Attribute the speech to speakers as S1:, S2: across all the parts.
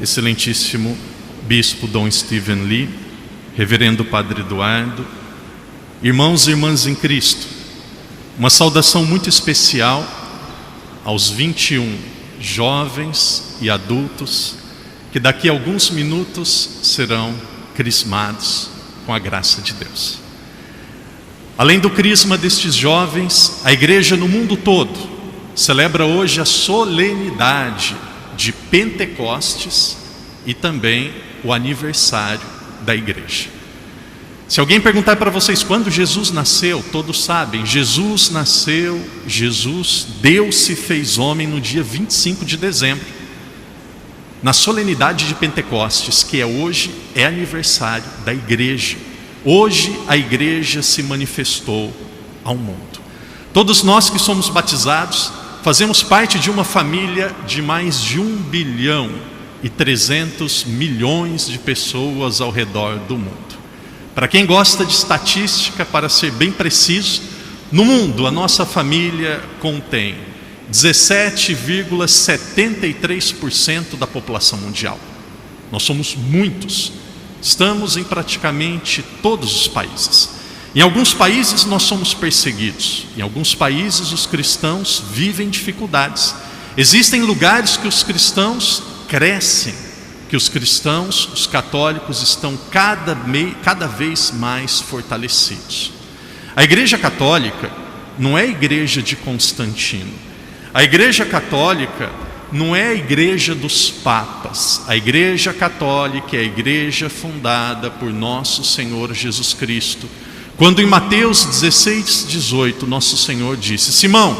S1: excelentíssimo Bispo Dom Stephen Lee, Reverendo Padre Eduardo, irmãos e irmãs em Cristo, uma saudação muito especial aos 21 jovens e adultos que daqui a alguns minutos serão crismados com a graça de Deus. Além do crisma destes jovens, a igreja no mundo todo celebra hoje a solenidade de Pentecostes e também o aniversário da igreja. Se alguém perguntar para vocês quando Jesus nasceu, todos sabem, Jesus nasceu, Deus se fez homem no dia 25 de dezembro. Na solenidade de Pentecostes, que é hoje, é aniversário da igreja. Hoje a igreja se manifestou ao mundo. Todos nós que somos batizados, fazemos parte de uma família de mais de 1,3 bilhão de pessoas ao redor do mundo. Para quem gosta de estatística, para ser bem preciso, no mundo a nossa família contém 17,73% da população mundial. Nós somos muitos, estamos em praticamente todos os países. Em alguns países nós somos perseguidos, em alguns países os cristãos vivem dificuldades. Existem lugares que os cristãos crescem, que os cristãos, os católicos estão cada vez mais fortalecidos. A Igreja Católica não é a igreja de Constantino. A Igreja Católica não é a igreja dos papas. A Igreja Católica é a igreja fundada por nosso Senhor Jesus Cristo. Quando em Mateus 16:18 nosso Senhor disse: Simão,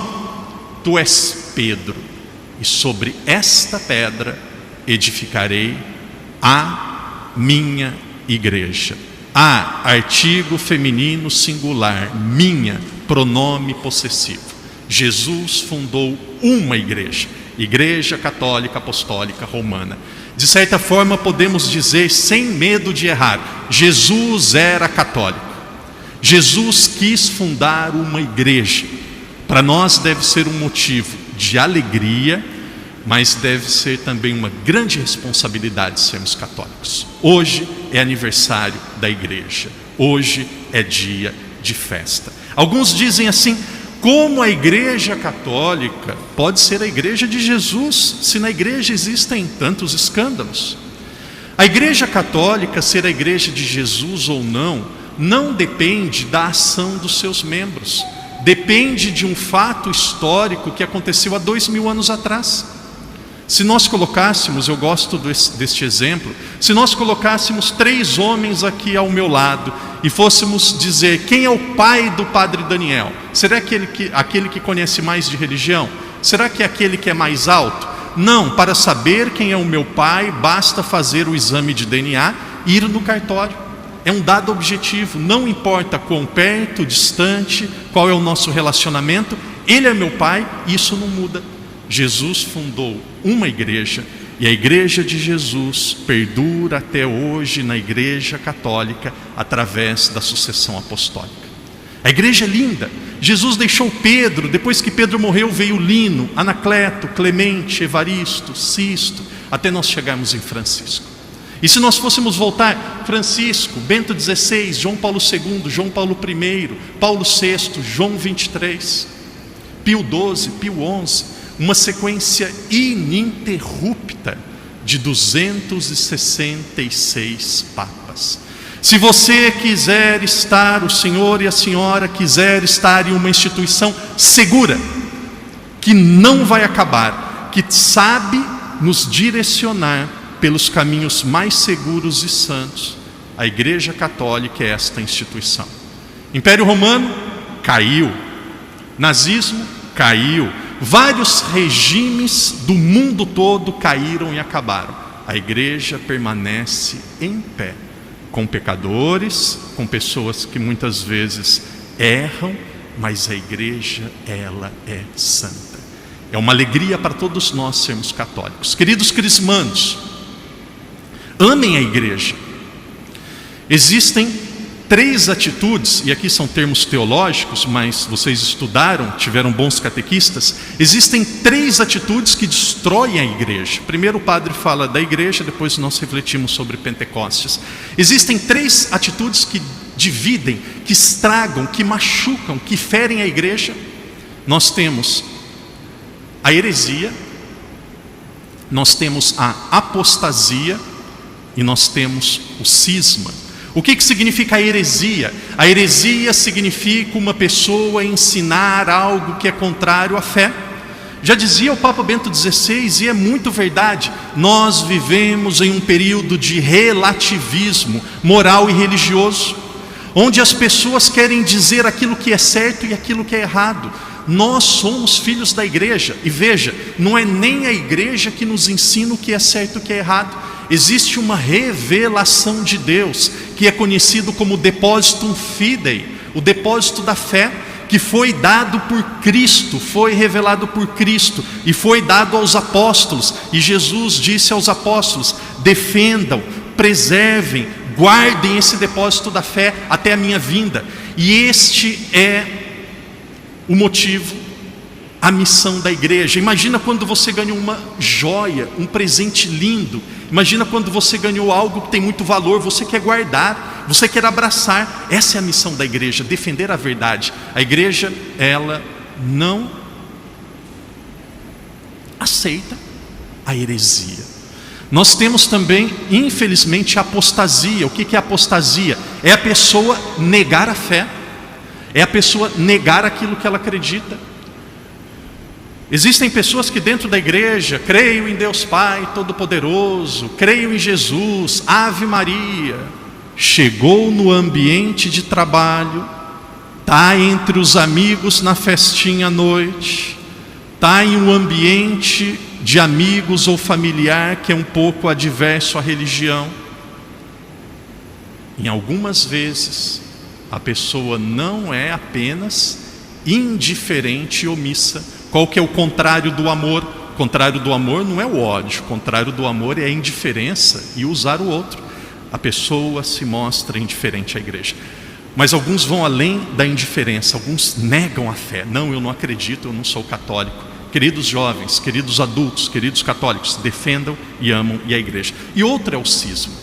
S1: tu és Pedro, e sobre esta pedra edificarei a minha igreja. A, artigo feminino singular, minha, pronome possessivo. Jesus fundou uma igreja, Igreja Católica Apostólica Romana. De certa forma podemos dizer, sem medo de errar, Jesus era católico. Jesus quis fundar uma igreja. Para nós deve ser um motivo de alegria, mas deve ser também uma grande responsabilidade sermos católicos. Hoje é aniversário da igreja, hoje é dia de festa. Alguns dizem assim: como a igreja católica pode ser a igreja de Jesus, se na igreja existem tantos escândalos? A igreja católica ser a igreja de Jesus ou não depende da ação dos seus membros, depende de um fato histórico que aconteceu há 2000 anos atrás. Se nós colocássemos, eu gosto deste exemplo, se nós colocássemos 3 homens aqui ao meu lado e fôssemos dizer quem é o pai do Padre Daniel, será aquele que conhece mais de religião? Será que é aquele que é mais alto? Não, para saber quem é o meu pai, basta fazer o exame de DNA e ir no cartório. É um dado objetivo, não importa quão perto, distante, qual é o nosso relacionamento, ele é meu pai, isso não muda. Jesus fundou uma igreja e a igreja de Jesus perdura até hoje na Igreja Católica através da sucessão apostólica. A igreja é linda. Jesus deixou Pedro, depois que Pedro morreu veio Lino, Anacleto, Clemente, Evaristo, Sisto, até nós chegarmos em Francisco. E se nós fôssemos voltar, Francisco, Bento XVI, João Paulo II, João Paulo I, Paulo VI, João 23, Pio XII, Pio XI, uma sequência ininterrupta de 266 papas. Se você quiser estar, o senhor e a senhora quiser estar em uma instituição segura, que não vai acabar, que sabe nos direcionar pelos caminhos mais seguros e santos, a Igreja Católica é esta instituição. Império Romano caiu, nazismo caiu, vários regimes do mundo todo caíram e acabaram. A igreja permanece em pé, com pecadores, com pessoas que muitas vezes erram, mas a igreja, ela é santa. É uma alegria para todos nós sermos católicos. Queridos crismandos, amem a igreja. Existem 3 atitudes, e aqui são termos teológicos, mas vocês estudaram, tiveram bons catequistas. Existem 3 atitudes que destroem a igreja. Primeiro o padre fala da igreja, depois nós refletimos sobre Pentecostes. Existem 3 atitudes que dividem, que estragam, que machucam, que ferem a igreja. Nós temos a heresia, nós temos a apostasia e nós temos o cisma. O que significa a heresia? A heresia significa uma pessoa ensinar algo que é contrário à fé. Já dizia o Papa Bento XVI, e é muito verdade, nós vivemos em um período de relativismo moral e religioso, onde as pessoas querem dizer aquilo que é certo e aquilo que é errado. Nós somos filhos da igreja, e veja, não é nem a igreja que nos ensina o que é certo e o que é errado. Existe uma revelação de Deus, que é conhecido como Depositum Fidei, o depósito da fé, que foi dado por Cristo, foi revelado por Cristo, e foi dado aos apóstolos, e Jesus disse aos apóstolos: defendam, preservem, guardem esse depósito da fé até a minha vinda. E este é o motivo, a missão da igreja. Imagina quando você ganhou uma joia, um presente lindo. Imagina quando você ganhou algo que tem muito valor, você quer guardar, você quer abraçar. Essa é a missão da igreja, defender a verdade. A igreja, ela não aceita a heresia. Nós temos também, infelizmente, a apostasia. O que é a apostasia? É a pessoa negar a fé, é a pessoa negar aquilo que ela acredita. Existem pessoas que dentro da igreja creio em Deus Pai Todo-Poderoso, creio em Jesus, Ave Maria. Chegou no ambiente de trabalho, está entre os amigos na festinha à noite, está em um ambiente de amigos ou familiar que é um pouco adverso à religião. Em algumas vezes, a pessoa não é apenas indiferente e omissa. Qual que é o contrário do amor? O contrário do amor não é o ódio, o contrário do amor é a indiferença e usar o outro. A pessoa se mostra indiferente à igreja. Mas alguns vão além da indiferença, alguns negam a fé. Não, eu não acredito, eu não sou católico. Queridos jovens, queridos adultos, queridos católicos, defendam e amam a igreja. E outro é o cisma.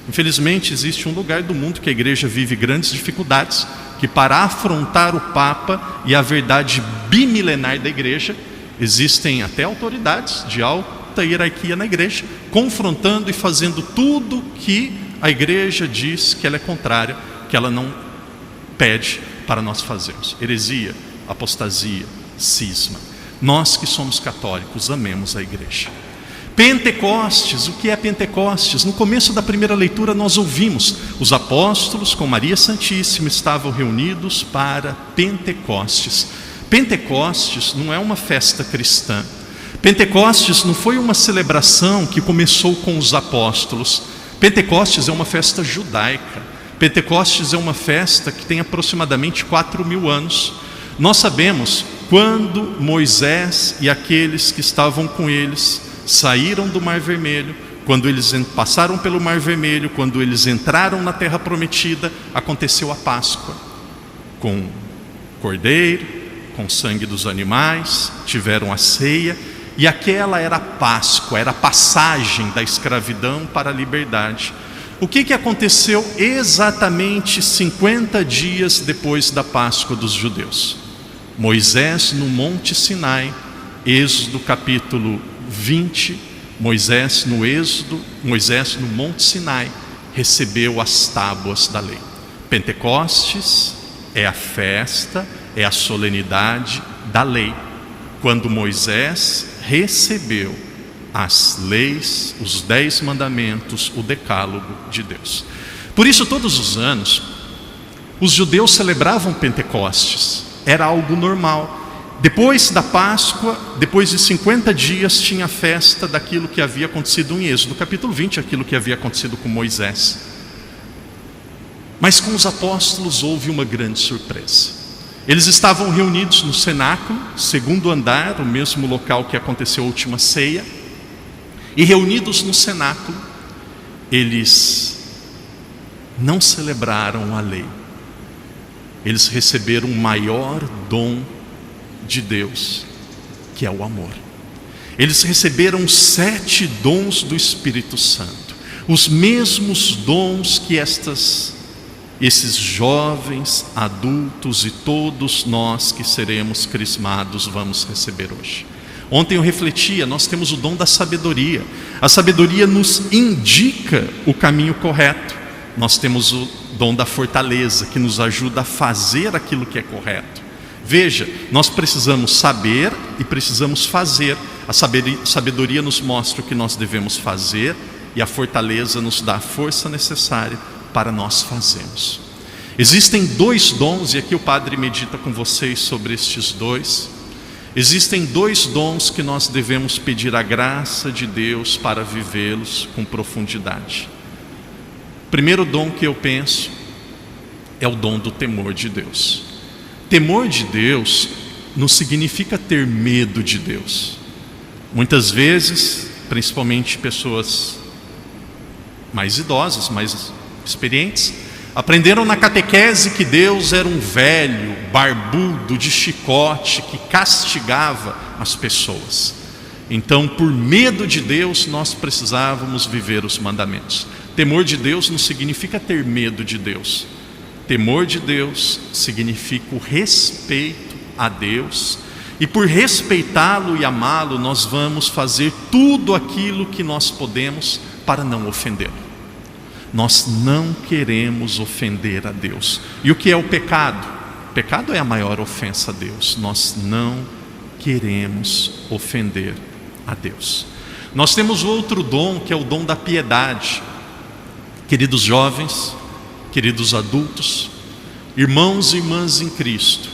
S1: Infelizmente existe um lugar do mundo que a igreja vive grandes dificuldades, que para afrontar o Papa e a verdade bimilenar da igreja, existem até autoridades de alta hierarquia na igreja, confrontando e fazendo tudo que a igreja diz que ela é contrária, que ela não pede para nós fazermos. Heresia, apostasia, cisma. Nós que somos católicos, amemos a igreja. Pentecostes, o que é Pentecostes? No começo da primeira leitura nós ouvimos: os apóstolos com Maria Santíssima estavam reunidos para Pentecostes. Pentecostes não é uma festa cristã. Pentecostes não foi uma celebração que começou com os apóstolos. Pentecostes é uma festa judaica. Pentecostes é uma festa que tem aproximadamente 4.000 anos. Nós sabemos quando Moisés e aqueles que estavam com eles saíram do Mar Vermelho, quando eles passaram pelo Mar Vermelho, quando eles entraram na Terra Prometida, aconteceu a Páscoa, com cordeiro, com sangue dos animais, tiveram a ceia, e aquela era a Páscoa, era a passagem da escravidão para a liberdade. O que aconteceu exatamente 50 dias depois da Páscoa dos judeus? Moisés no Monte Sinai, Êxodo capítulo 20, Moisés no Monte Sinai recebeu as tábuas da lei. Pentecostes é a festa, é a solenidade da lei, quando Moisés recebeu as leis, os 10 mandamentos, o decálogo de Deus. Por isso todos os anos os judeus celebravam Pentecostes, era algo normal. Depois da Páscoa, depois de 50 dias, tinha a festa daquilo que havia acontecido em Êxodo, capítulo 20, aquilo que havia acontecido com Moisés. Mas com os apóstolos houve uma grande surpresa. Eles estavam reunidos no cenáculo, segundo andar, o mesmo local que aconteceu a última ceia, e reunidos no cenáculo, eles não celebraram a lei, Eles receberam o maior dom de Deus, que é o amor. Eles receberam 7 dons do Espírito Santo, os mesmos dons que esses jovens, adultos e todos nós que seremos crismados vamos receber hoje. Ontem eu refletia, nós temos o dom da sabedoria. A sabedoria nos indica o caminho correto. Nós temos o dom da fortaleza, que nos ajuda a fazer aquilo que é correto. Veja, nós precisamos saber e precisamos fazer. A sabedoria nos mostra o que nós devemos fazer, e a fortaleza nos dá a força necessária para nós fazermos. Existem 2 dons, e aqui o Padre medita com vocês sobre estes 2. Existem 2 dons que nós devemos pedir a graça de Deus para vivê-los com profundidade. O primeiro dom que eu penso é o dom do temor de Deus. Temor de Deus não significa ter medo de Deus. Muitas vezes, principalmente pessoas mais idosas, mais experientes, aprenderam na catequese que Deus era um velho, barbudo, de chicote, que castigava as pessoas. Então, por medo de Deus, nós precisávamos viver os mandamentos. Temor de Deus não significa ter medo de Deus. Temor de Deus significa o respeito a Deus, e por respeitá-lo e amá-lo, nós vamos fazer tudo aquilo que nós podemos para não ofendê-lo. Nós não queremos ofender a Deus. E o que é o pecado? O pecado é a maior ofensa a Deus. Nós não queremos ofender a Deus. Nós temos outro dom, que é o dom da piedade. Queridos jovens, queridos adultos, irmãos e irmãs em Cristo,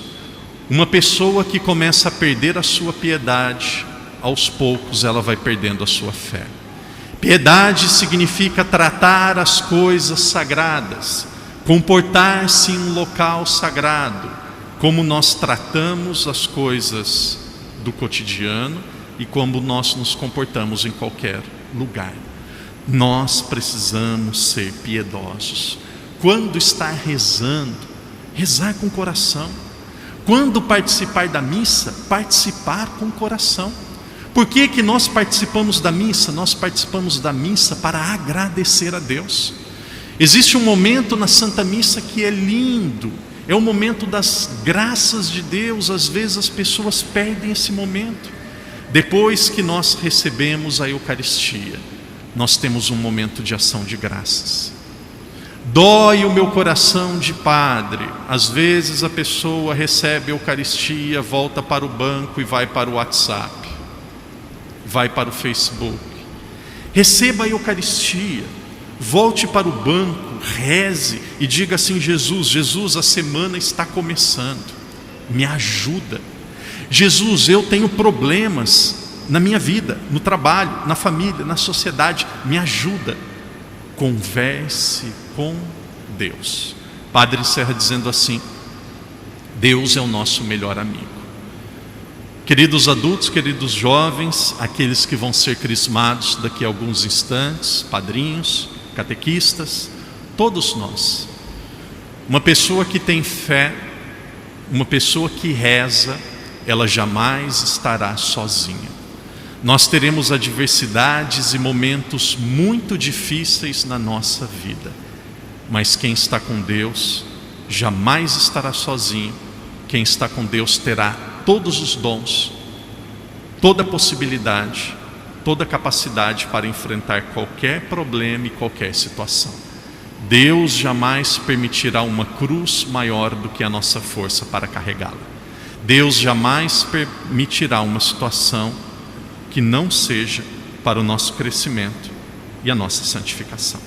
S1: uma pessoa que começa a perder a sua piedade, aos poucos ela vai perdendo a sua fé. Piedade significa tratar as coisas sagradas, comportar-se em um local sagrado, como nós tratamos as coisas do cotidiano e como nós nos comportamos em qualquer lugar. Nós precisamos ser piedosos. Quando estar rezando, rezar com o coração. Quando participar da missa, participar com o coração. Por que que nós participamos da missa? Nós participamos da missa para agradecer a Deus. Existe um momento na Santa Missa que é lindo, é o momento das graças de Deus. Às vezes as pessoas perdem esse momento. Depois que nós recebemos a Eucaristia, nós temos um momento de ação de graças. Dói o meu coração de padre. Às vezes a pessoa recebe a Eucaristia, volta para o banco e vai para o WhatsApp, vai para o Facebook. Receba a Eucaristia, volte para o banco, reze e diga assim: Jesus, a semana está começando, me ajuda. Jesus, eu tenho problemas na minha vida, no trabalho, na família, na sociedade, me ajuda. Converse com Deus. Padre encerra dizendo assim: Deus é o nosso melhor amigo. Queridos adultos, queridos jovens, aqueles que vão ser crismados daqui a alguns instantes, padrinhos, catequistas, todos nós, uma pessoa que tem fé, uma pessoa que reza, ela jamais estará sozinha. Nós teremos adversidades e momentos muito difíceis na nossa vida, mas quem está com Deus jamais estará sozinho. Quem está com Deus terá todos os dons, toda a possibilidade, toda a capacidade para enfrentar qualquer problema e qualquer situação. Deus jamais permitirá uma cruz maior do que a nossa força para carregá-la. Deus jamais permitirá uma situação que não seja para o nosso crescimento e a nossa santificação.